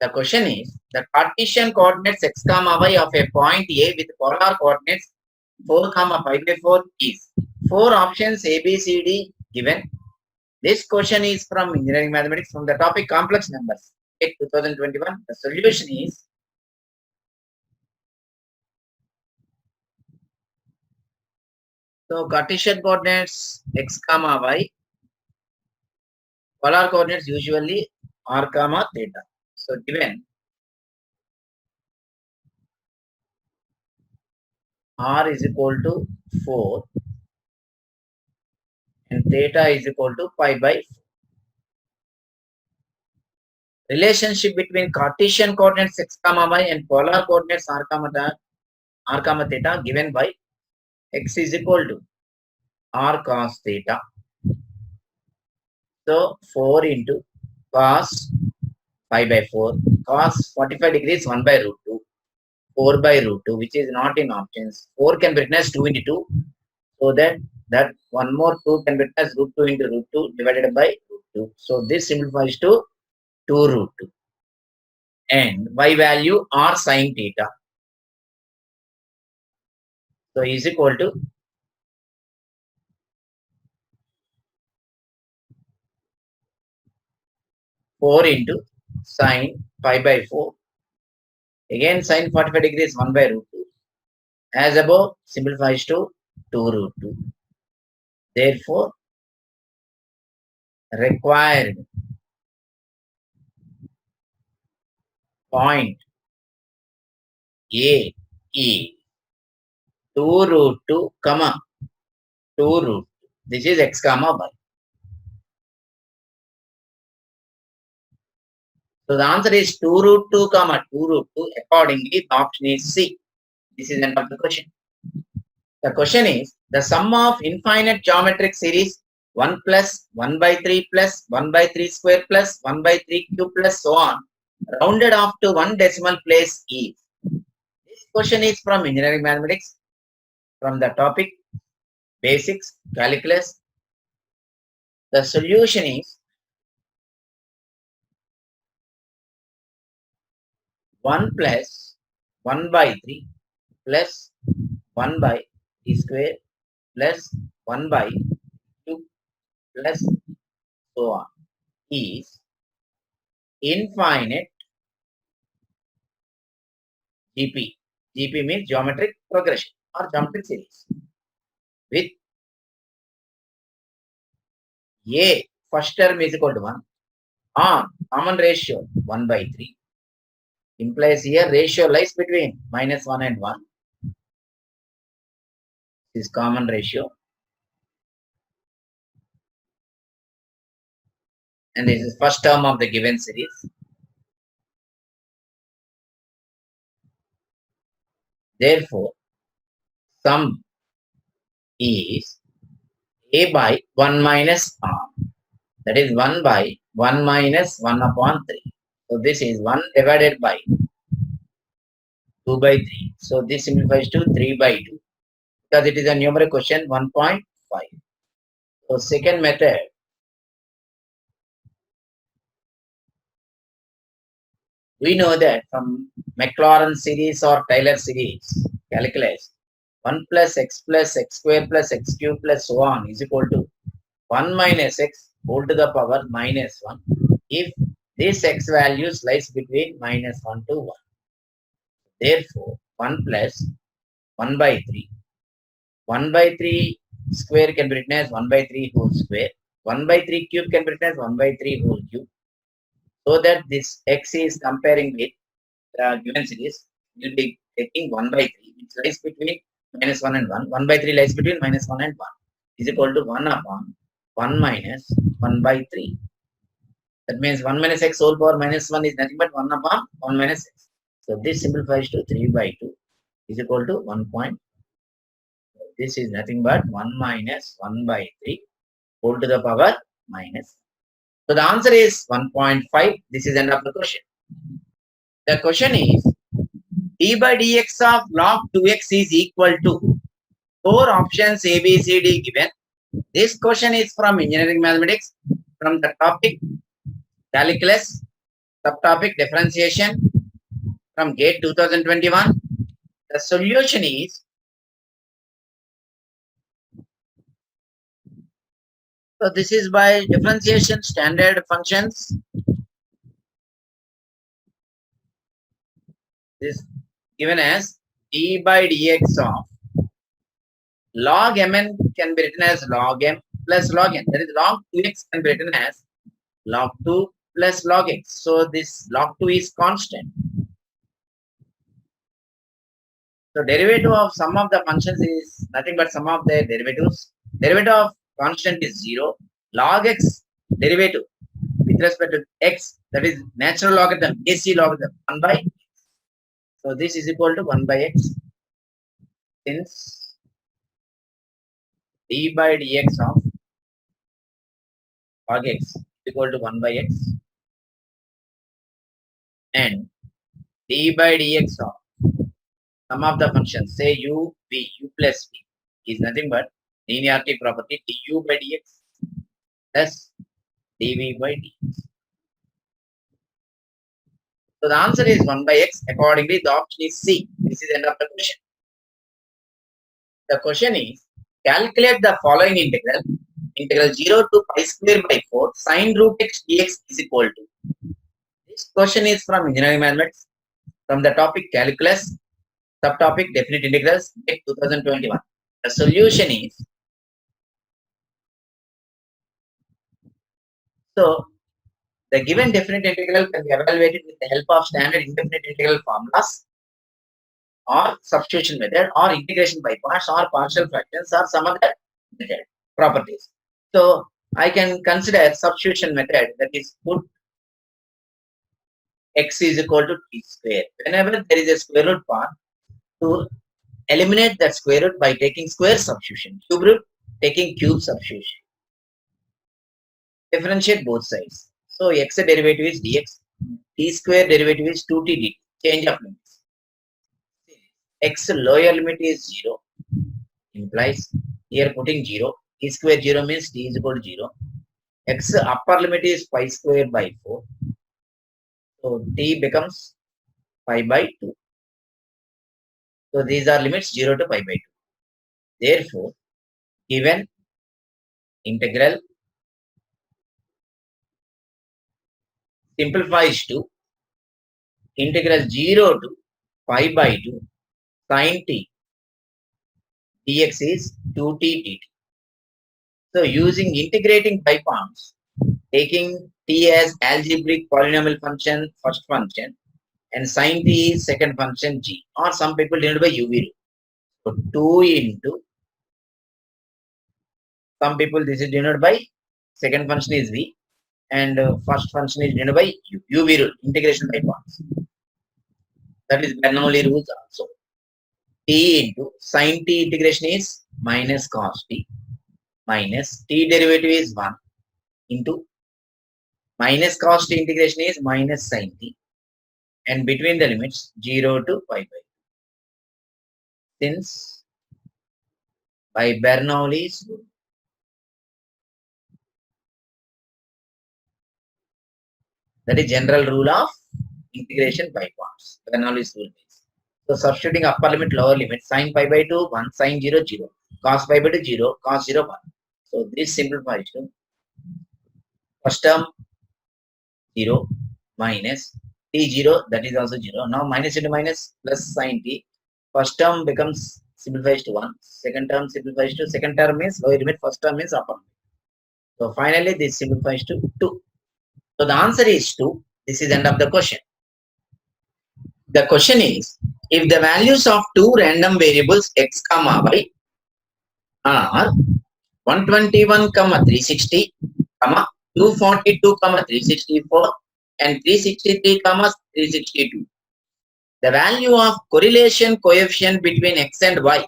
The question is the Cartesian coordinates x comma y of a point A with polar coordinates 4 comma pi by 4 is 4 options A, B, C, D given. This question is from engineering mathematics from the topic complex numbers. 2021. The solution is so Cartesian coordinates x comma y, polar coordinates usually r comma theta. So given r is equal to 4 and theta is equal to pi by 4. Relationship between Cartesian coordinates x comma y and polar coordinates r comma theta given by x is equal to r cos theta. So 4 into cos pi by 4, cos 45 degrees 1 by root 2, 4 by root 2, which is not in options. 4 can be written as 2 into 2, so that one more 2 can be written as root 2 into root 2 divided by root 2. So this simplifies to 2 root 2. And y value r sin theta. So is equal to 4 into sine pi by 4. Again sine 45 degrees 1 by root 2. As above simplifies to 2 root 2. Therefore, required point A is 2 root 2 comma 2 root 2. This is x comma y. So the answer is 2 root 2 comma 2 root 2. Accordingly, the option is C. This is the end of the question. The question is the sum of infinite geometric series 1 plus 1 by 3 plus 1 by 3 square plus 1 by 3 cube plus so on rounded off to one decimal place is. This question is from engineering mathematics from the topic basics calculus. The solution is 1 plus 1 by 3 plus 1 by t square plus 1 by 2 plus so on is infinite GP. GP means geometric progression or geometric series with A first term is equal to 1 on common ratio 1 by 3 implies here ratio lies between minus 1 and 1. This is common ratio. And this is first term of the given series. Therefore, sum is A by 1 minus r. That is 1 by 1 minus 1 upon 3. So this is 1 divided by 2 by 3. So this simplifies to 3 by 2. Because it is a numeric question 1.5. So second method. We know that from Maclaurin series or Taylor series calculus 1 plus x square plus x cube plus so on is equal to 1 minus x whole to the power minus 1 if this x values lies between minus 1 to 1. Therefore, 1 plus 1 by 3. 1 by 3 square can be written as 1 by 3 whole square. 1 by 3 cube can be written as 1 by 3 whole cube. So that this x is comparing with the given series, we'll be taking 1 by 3, which lies between minus 1 and 1. 1 by 3 lies between minus 1 and 1 is equal to 1 upon 1 minus 1 by 3. That means 1 minus x whole power minus 1 is nothing but 1 upon 1 minus x. So this simplifies to 3 by 2 is equal to 1 point. This is nothing but 1 minus 1 by 3 whole to the power minus. So the answer is 1.5. This is end of the question. The question is d by dx of log 2x is equal to 4 options A, B, C, D given. This question is from engineering mathematics from the topic calculus Subtopic differentiation from GATE 2021. The solution is, so this is by differentiation standard functions. This given as d by dx of log mn can be written as log m plus log n. That is log 2x can be written as log 2 plus log x. So this log 2 is constant. So derivative of sum of the functions is nothing but sum of their derivatives. Derivative of constant is 0. Log x derivative with respect to x, that is natural logarithm, AC logarithm, 1 by. So this is equal to 1 by x, since d by dx of log x is equal to 1 by x, and d by dx of sum of the functions, say u plus v, is nothing but linearity property du by dx plus dv by dx. So the answer is 1 by x. Accordingly, the option is C. This is the end of the question. The question is, calculate the following integral. Integral 0 to pi square by 4 sin root x dx is equal to. This question is from engineering mathematics, from the topic calculus, subtopic definite integrals, GATE 2021. The solution is, so the given definite integral can be evaluated with the help of standard indefinite integral formulas, or substitution method, or integration by parts, or partial fractions, or some other method properties. So I can consider substitution method, that is put x is equal to t square. Whenever there is a square root part, to eliminate that square root by taking square substitution, cube root taking cube substitution. Differentiate both sides. So x derivative is dx, t square derivative is 2t dt, change of limits. X lower limit is 0, implies here putting 0, t square 0 means t is equal to 0. X upper limit is pi square by 4. So t becomes pi by 2. So these are limits 0 to pi by 2. Therefore, given integral simplifies to integral 0 to pi by 2 sin t dx is 2t dt. So using integrating by parts, taking t as algebraic polynomial function, first function, and sin t is second function g, or some people denoted by uv rule. So 2 into, some people this is denoted by second function is v, and first function is denoted by uv rule, integration by parts. That is Bernoulli rules also. T into sin t integration is minus cos t, minus t derivative is 1 into minus cos t integration is minus sin t, and between the limits 0 to pi by 2. Since by Bernoulli's rule, that is general rule of integration by parts, Bernoulli's rule is. So substituting upper limit, lower limit, sin pi by 2, 1, sin 0, 0, cos pi by 2, 0, cos 0, 1. So this simplifies to first term 0 minus t0, that is also 0. Now minus into minus plus sin t. First term becomes simplifies to 1. Second term simplifies to, second term means lower limit, first term means upper limit. So finally this simplifies to 2. So the answer is 2. This is end of the question. The question is, if the values of two random variables x comma y are 121 comma 360 comma 242 comma 364 and 363 comma 362, the value of correlation coefficient between x and y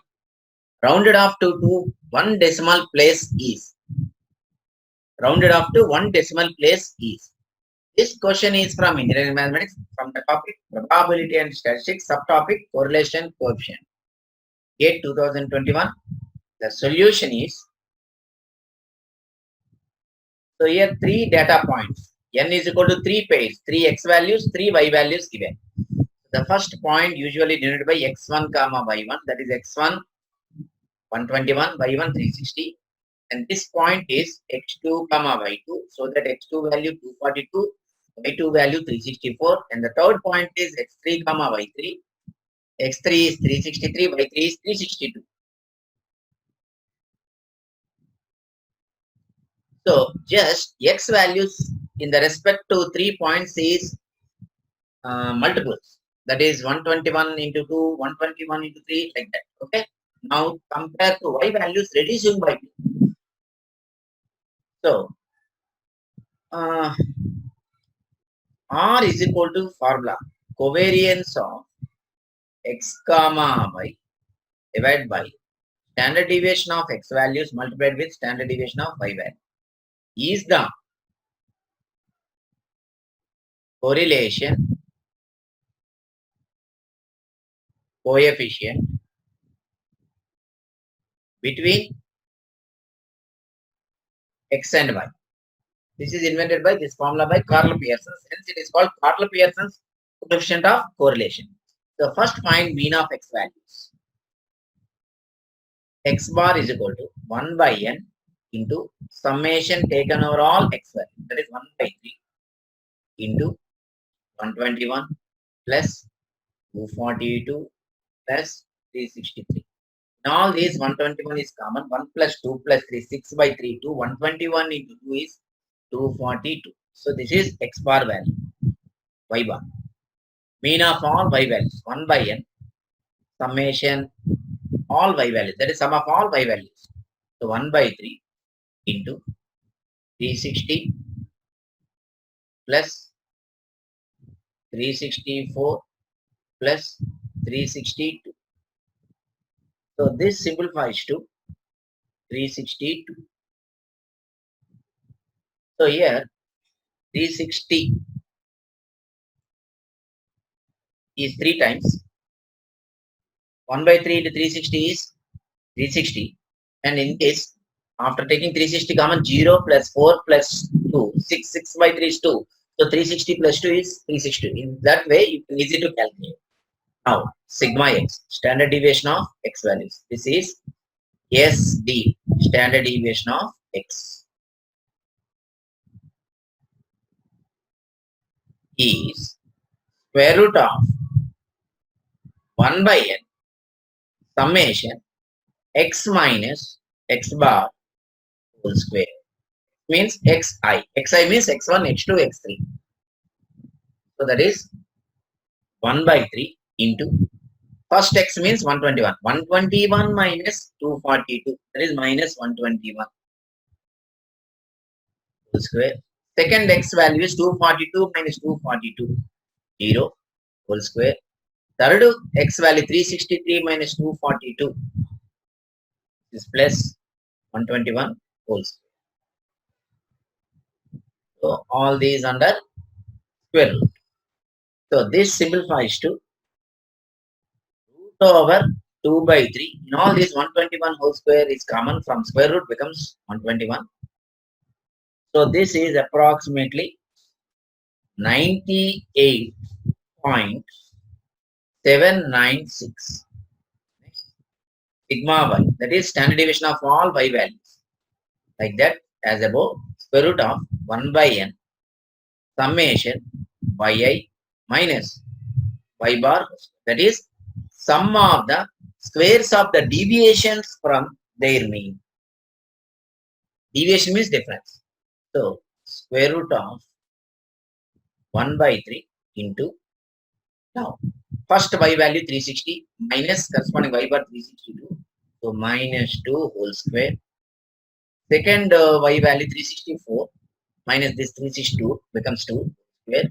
rounded off to one decimal place is, rounded off to one decimal place is. This question is from engineering mathematics, from the topic probability and statistics, subtopic correlation coefficient, GATE 2021. The solution is, so here 3 data points n is equal to 3 pairs, 3 x values, 3 y values given. The first point usually denoted by x1 comma y1, that is x1 121, y1 360, and this point is x2 comma y2, so that x2 value 242, y2 value 364, and the third point is x3 comma y3, x3 is 363, y3 is 362. So just x values in the respect to 3 points is multiples. That is 121 into 2, 121 into 3, like that. Okay. Now compare to y values reducing by 2. So R is equal to formula covariance of x comma y divided by standard deviation of x values multiplied with standard deviation of y value is the correlation coefficient between x and y. This is invented by this formula by Karl Pearson. Hence, it is called Karl Pearson's coefficient of correlation. So, first find mean of x values. X bar is equal to 1 by n into summation taken over all x values. That is 1 by 3 into 121 plus 242 plus 363. In all these 121 is common. 1 plus 2 plus 3, 6 by 3, 2. 121 into 2 is 242. So this is x bar value, y bar. Mean of all y values, 1 by n, summation all y values, that is sum of all y values. So 1 by 3 into 360 plus 364 plus 362. So this simplifies to 362. So here 360 is 3 times. 1 by 3 into 360 is 360. And in this, after taking 360 common, 0 plus 4 plus 2, 6, 6 by 3 is 2. So 360 plus 2 is 360. In that way, you can easy to calculate. Now, sigma x, standard deviation of x values. This is SD, standard deviation of x, is square root of 1 by n summation x minus x bar whole square. Means xi. Xi means x1, x2, x3. So that is 1 by 3 into first x means 121. 121 minus 242. That is minus 121 whole square. Second x value is 242 minus 242. 0 whole square. Third x value 363 minus 242 is plus 121 whole square. So all these under square root. So this simplifies to root over 2 by 3. In all these 121 whole square is common, from square root becomes 121. So this is approximately 98.796 sigma y. That is standard deviation of all y values. Like that, as above, square root of 1 by n summation yi minus y bar. That is sum of the squares of the deviations from their mean. Deviation means difference. So square root of 1 by 3 into, now first y value 360 minus corresponding y bar 362. So minus 2 whole square. Second y value 364 minus this 362 becomes 2 square.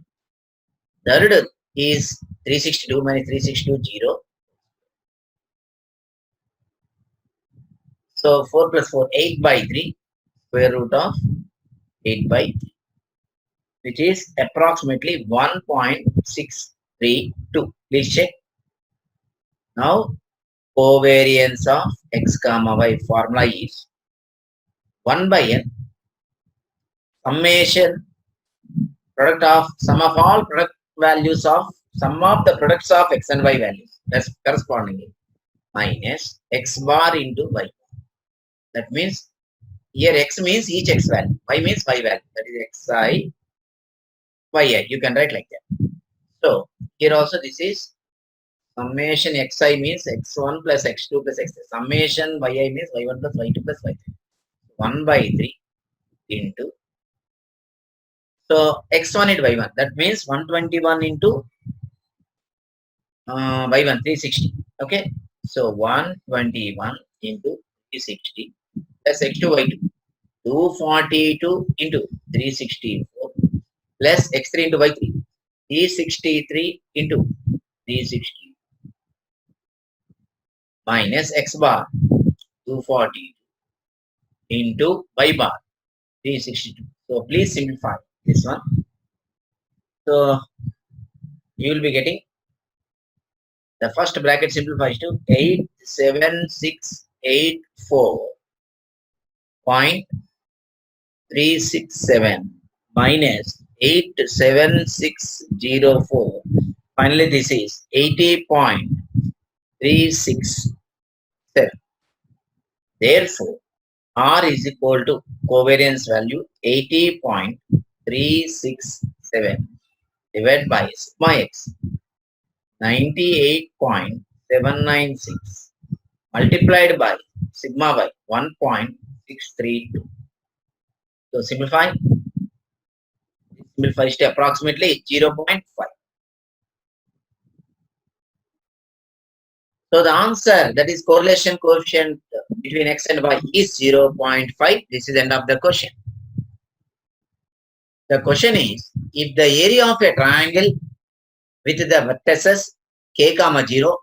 Third is 362 minus 362 0. So 4 plus 4, 8 by 3, square root of 8 by 3, which is approximately 1.632. Please check. Now, covariance of x comma y formula is 1 by n summation Product of sum of all product values of sum of the products of x and y values. That's correspondingly minus x bar into y. That means here x means each x value, y means y value. That is xi, yi. You can write like that. So here also this is summation xi means x1 plus x2 plus x3. Summation yi means y1 plus y2 plus y3. 1 by 3 into, so x1 into y1. That means 121 into y1 360. Okay, so 121 into 360 plus x2 y2 242 into 364 plus x3 into y3 363 into 360 minus x bar 240 into y bar 362. So please simplify this one. So you will be getting the first bracket simplifies to 87684.367 minus 87604. Finally, this is 80.367. Therefore, R is equal to covariance value 80.367 divided by sigma x 98.796 multiplied by sigma y 1.632. So simplifies to approximately 0.5. So the answer, that is correlation coefficient between x and y, is 0.5. This is the end of the question. The question is, if the area of a triangle with the vertices k comma 0,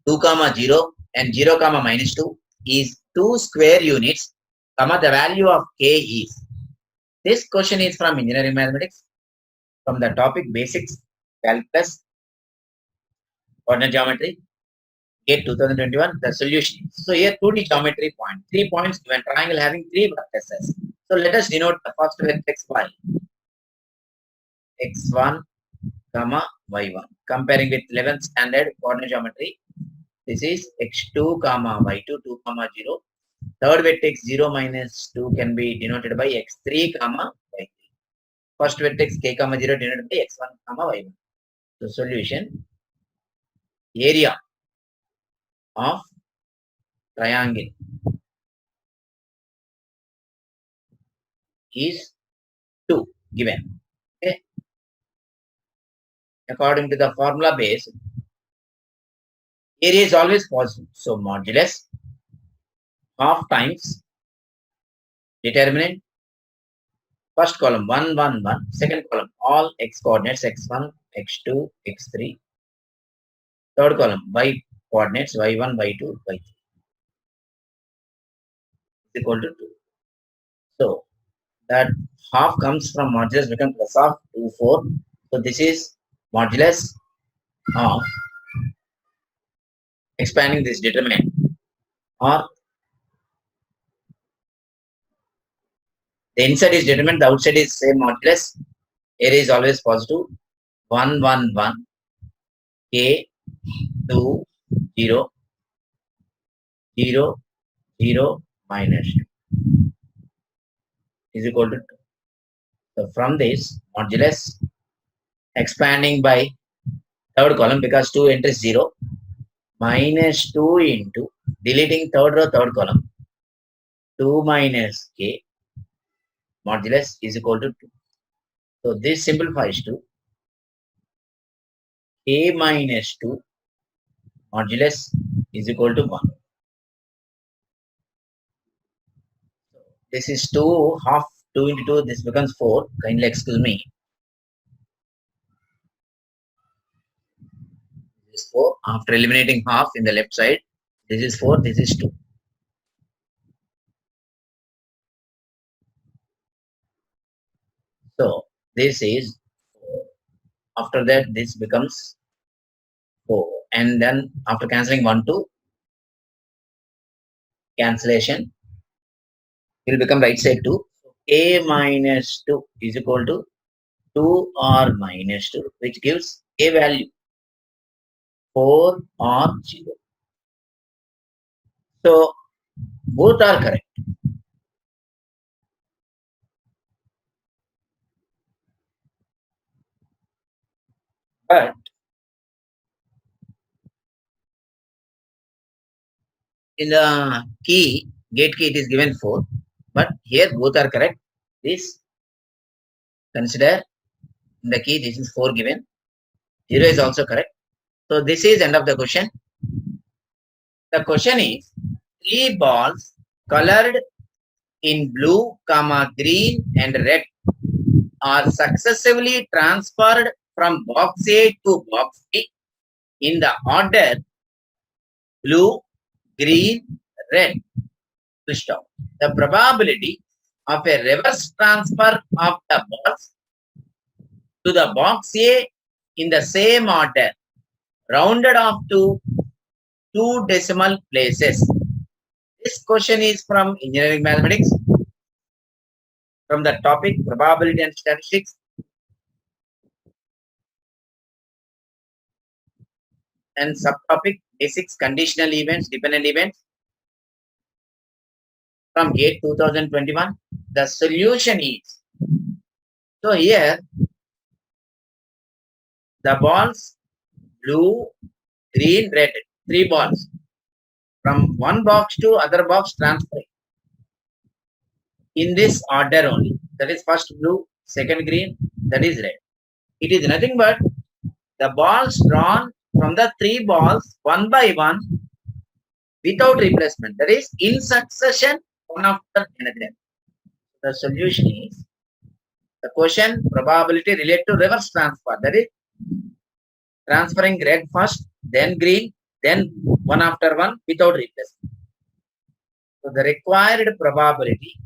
2 comma 0 and 0 comma minus 2 is 2 square units, comma the value of k is. This question is from engineering mathematics, from the topic basics, calculus, coordinate geometry, GATE 2021. The solution. So here 2D geometry point, 3 points given, triangle having 3 vertices. So let us denote the first vertex by x1 comma y1. Comparing with 11th standard coordinate geometry, this is x2 comma y2 2 comma 0. Third vertex 0 minus 2 can be denoted by x3 comma y3. First vertex k comma 0 denoted by x1 comma y1. So solution, area of triangle is 2 given. Okay. According to the formula base, area is always positive. So modulus half times determinant. First column 1 1 1. Second column all x coordinates x1 x2 x3. Third column y coordinates y1 y2 y3 is equal to 2. So that half comes from modulus become plus of 2 4. So this is modulus of expanding this determinant, or the inside is determinant, the outside is same modulus. Area is always positive. 1 1 1 k 2 0 0 0 minus 2 is equal to 2. So from this modulus expanding by third column, because 2 enters 0, minus 2 into deleting third row third column 2 minus k modulus is equal to 2. So this simplifies to k minus 2 modulus is equal to 1. So this is 2, half 2 into 2, this becomes 4. Kindly excuse me. This is 4. After eliminating half in the left side, this is 4, this is 2. So this is 4. After that, this becomes 4. And then after cancelling 1, 2, cancellation will become right side 2. So a minus 2 is equal to 2 or minus 2, which gives a value 4 or 0. So both are correct. But in the gate key, it is given 4. But here both are correct. This consider in the key, this is 4 given. 0 is also correct. So this is end of the question. The question is 3 balls colored in blue, green and red are successively transferred from box A to box B in the order blue, green, red. Stop. The probability of a reverse transfer of the balls to the box A in the same order, rounded off to 2 decimal places. This question is from engineering mathematics, from the topic probability and statistics, and subtopic basics, conditional events, dependent events, from GATE 2021. The solution is, so here the balls blue, green, red, 3 balls from one box to other box transfer in this order only. That is first blue, second green, that is red. It is nothing but the balls drawn from the 3 balls one by one without replacement. That is in succession, one after another. The solution is the question probability related to reverse transfer. That is transferring red first, then green, then one after one without replacement. So the required probability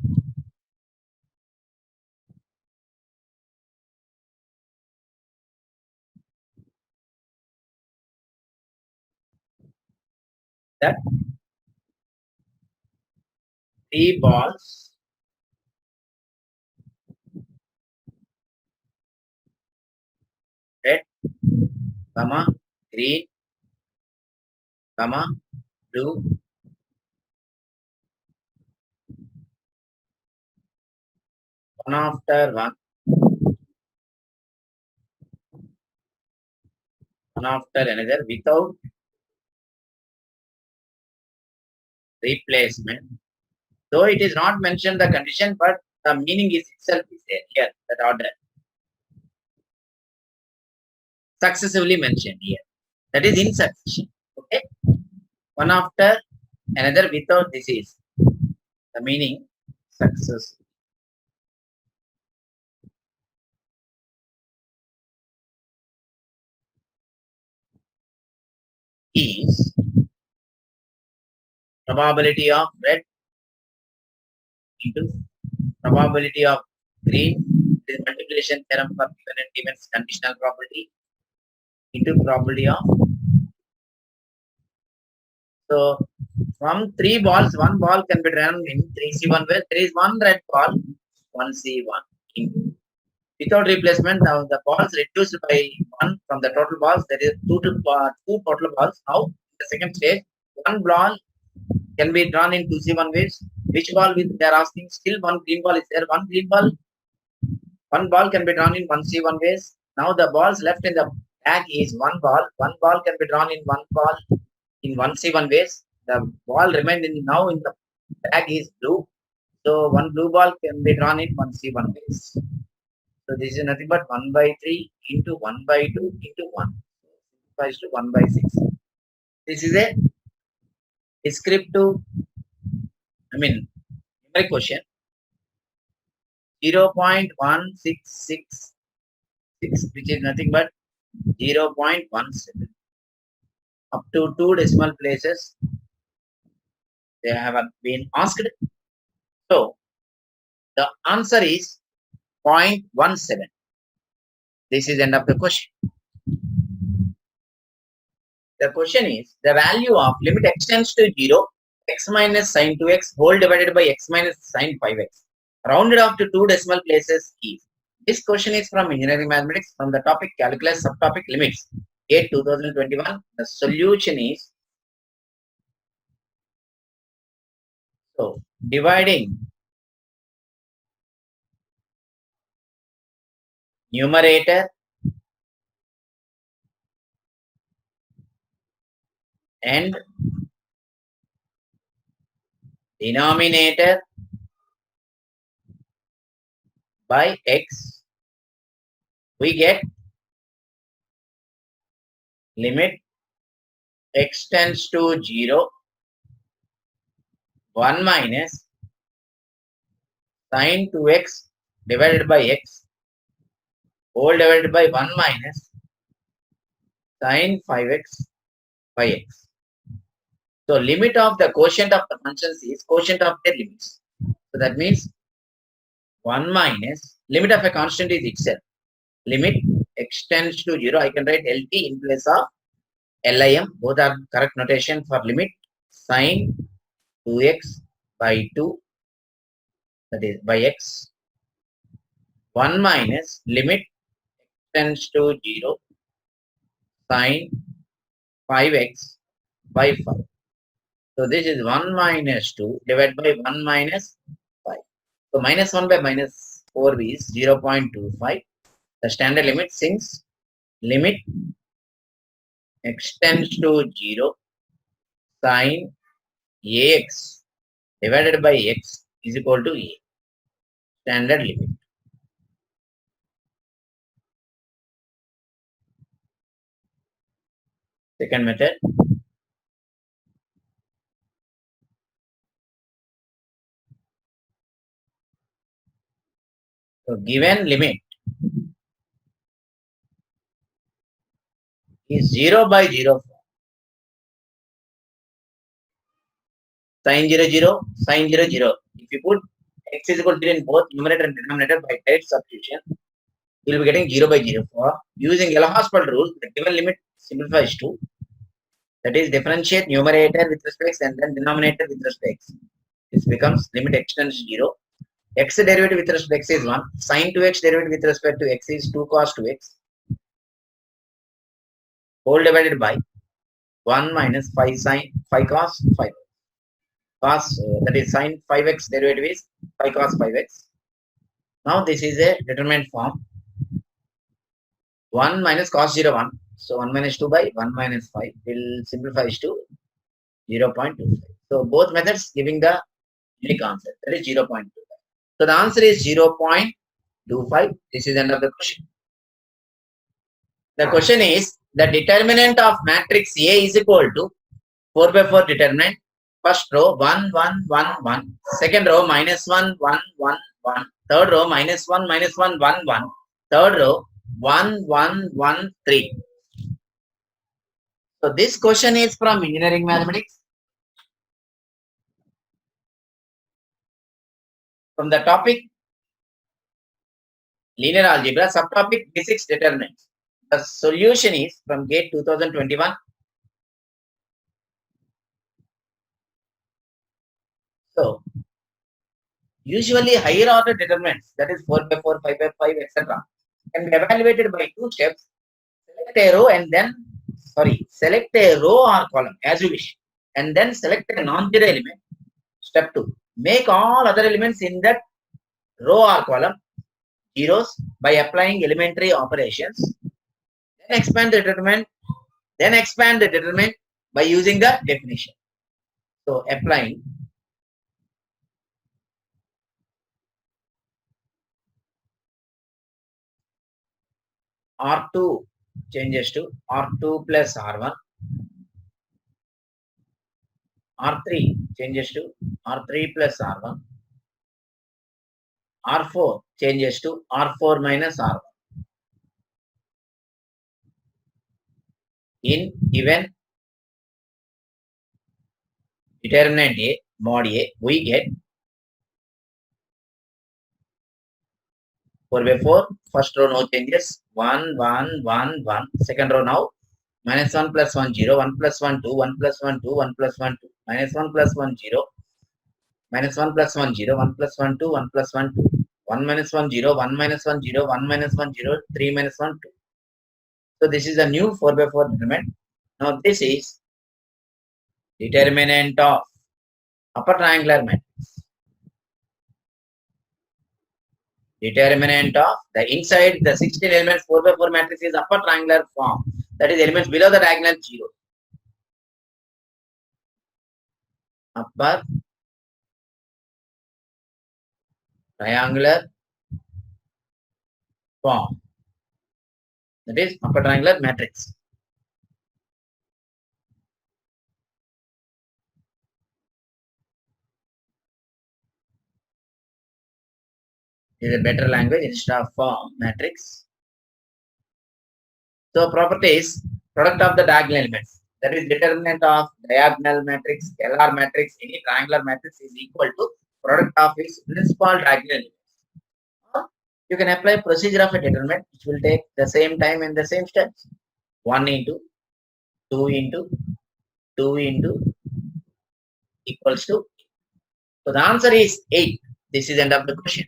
that 3 balls red, green, blue, one after one after another without replacement. Though it is not mentioned the condition, but the meaning is itself is there here, that order. Successively mentioned here. That is in succession. Okay. One after another without disease. The meaning success. Is probability of red into probability of green. This is multiplication theorem for given and given conditional probability into probability of. So from 3 balls, 1 ball can be drawn in 3C1 where there is 1 red ball, 1C1 in. Without replacement, now the balls reduced by 1 from the total balls. There is 2 total balls. Now, the second stage, 1 ball can be drawn in 2C1 ways. Which ball they are asking? Still 1 green ball is there. 1 green ball. 1 ball can be drawn in 1C1 ways. Now the balls left in the bag is 1 ball. 1 ball can be drawn in 1 ball in 1C1 ways. The ball remained in now in the bag is blue. So 1 blue ball can be drawn in 1C1 ways. So this is nothing but 1 by 3 into 1 by 2 into 1. Equals to 1 by 6. This is a descriptive, numeric question. 0.1666, which is nothing but 0.17. Up to 2 decimal places they have been asked. So the answer is 0.17. This is end of the question. The question is the value of limit x tends to 0, x minus sine 2x whole divided by x minus sine 5x rounded off to 2 decimal places is. This question is from engineering mathematics from the topic calculus subtopic limits. 8 2021. The solution is so dividing numerator and denominator by x, we get limit x tends to 0, 1 minus sine 2x divided by x whole divided by 1 minus sine 5x by x. So limit of the quotient of the functions is quotient of their limits. So that means 1 minus limit of a constant is itself. Limit x tends to 0. I can write LT in place of LIM. Both are correct notation for limit. Sine 2x by 2, that is by x. 1 minus limit x tends to 0. Sine 5x by 5. So this is 1 minus 2 divided by 1 minus 5. So minus 1 by minus 4 is 0.25. The standard limit, since limit x tends to 0, sine ax divided by x is equal to a. Standard limit. Second method. So given limit is 0 by 0. Sine 0 0, sine 0 0. If you put x is equal to 0 in both numerator and denominator by direct substitution, you will be getting 0 by 0 for using L'Hospital rule. The given limit simplifies to, that is, differentiate numerator with respect and then denominator with respect. This becomes limit x tends to 0. X derivative with respect to x is 1. Sine 2x derivative with respect to x is 2 cos 2x. Whole divided by 1 minus 5 sine 5 cos 5. Cos, that is sine 5x derivative is 5 cos 5x. Now this is a determinant form. 1 minus cos 0 1. So 1 minus 2 by 1 minus 5 will simplifies to 0.25. So both methods giving the unique answer, that is 0.25. So the answer is 0.25. This is the end of the question. The question is the determinant of matrix A is equal to 4 by 4 determinant. First row 1 1 1 1. Second row minus 1 1 1 1. Third row minus 1 minus 1 1 1. Third row 1 1 1 3. So this question is from engineering mathematics. From the topic linear algebra, subtopic basics determinants. The solution is from GATE 2021. So usually higher order determinants, that is 4 by 4, 5 by 5, etc., can be evaluated by two steps. Select a row and then, select a row or column as you wish, and then select a non-zero element. Step 2, make all other elements in that row or column zeros by applying elementary operations. Then expand the determinant by using the definition. So applying R2 changes to R2 plus R1. R3 changes to R3 plus R1. R4 changes to R4 minus R1. In given determinant A, mod A, we get 4 by 4. First row no changes. 1, 1, 1, 1. Second row now minus 1 plus 1, 0. 1 plus 1, 2. 1 plus 1, 2. 1 plus 1, 2. Minus 1 plus 1, 0. Minus 1 plus 1, 0. 1 plus 1, 2. 1 plus 1, 2. 1 minus 1 0, 1 minus 1 0, 1 minus 1 0, 3 minus 1 2. So this is a new 4 by 4 determinant. Now this is determinant of upper triangular matrix. Determinant of the inside the 16 elements 4 by 4 matrix is upper triangular form. That is elements below the diagonal 0. Upper triangular form. That is upper triangular matrix. Is a better language instead of form matrix. So properties product of the diagonal elements. That is determinant of diagonal matrix, scalar matrix, any triangular matrix is equal to product of its principal diagonal elements. You can apply procedure of a determinant which will take the same time and the same steps. 1 into 2 into 2 into equals to. So the answer is 8. This is end of the question.